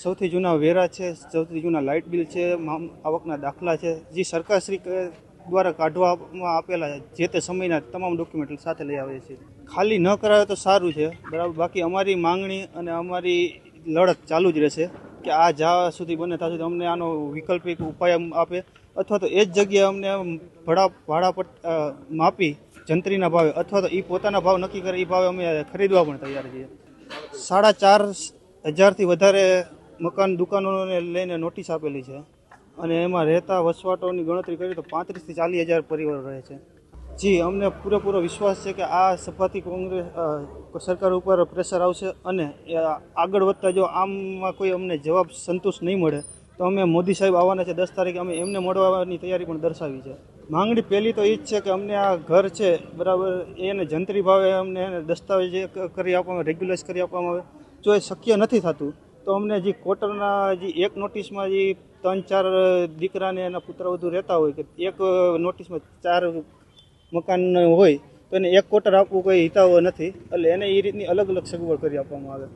સૌથી જૂના વેરા છે, સૌથી જૂના લાઇટ બિલ છે, આવકના દાખલા છે, જે સરકારશ્રી દ્વારા કાઢવામાં આપેલા જે તે સમયના તમામ ડોક્યુમેન્ટ સાથે લઈ આવે છે. ખાલી ન કરાવે તો સારું છે, બરાબર. બાકી અમારી માંગણી અને અમારી લડત ચાલુ જ રહેશે કે આ જ્યાં સુધી બને ત્યાં સુધી અમને આનો વૈકલ્પિક ઉપાય આપે, અથવા તો એ જ જગ્યાએ અમને ભાડા પર માપી જંત્રીના ભાવે અથવા તો એ પોતાના ભાવ નક્કી કરે એ ભાવે અમે ખરીદવા પણ તૈયાર છીએ. 4,500થી વધારે મકાન દુકાનોને લઈને નોટિસ આપેલી છે અને એમાં રહેતા વસવાટોની ગણતરી કરીએ તો 35,000થી 40,000 પરિવારો રહે છે. જી, અમને પૂરેપૂરો વિશ્વાસ છે કે આ સભાથી કોંગ્રેસ સરકાર ઉપર પ્રેશર આવશે અને આગળ વધતા જો આમમાં કોઈ અમને જવાબ સંતુષ્ટ નહીં મળે તો અમે મોદી સાહેબ આવવાના છે 10 તારીખે, અમે એમને મળવાની તૈયારી પણ દર્શાવી છે. માંગણી પહેલી તો એ જ છે કે અમને આ ઘર છે, બરાબર, એને જંત્રી ભાવે અમને દસ્તાવેજ કરી આપવામાં, રેગ્યુલાઇઝ કરી આપવામાં આવે. જો એ શક્ય નથી થતું તો અમને જે કોર્ટના જે એક નોટિસમાં જે 3-4 દીકરાને એના પુત્રવધુ રહેતા હોય કે એક નોટિસમાં 4 મકાન હોય તો એને એક ક્વાર્ટર આપવું કોઈ હિતાવહ નથી, એટલે એને એ રીતની અલગ અલગ સગવડ કરી આપવામાં આવે.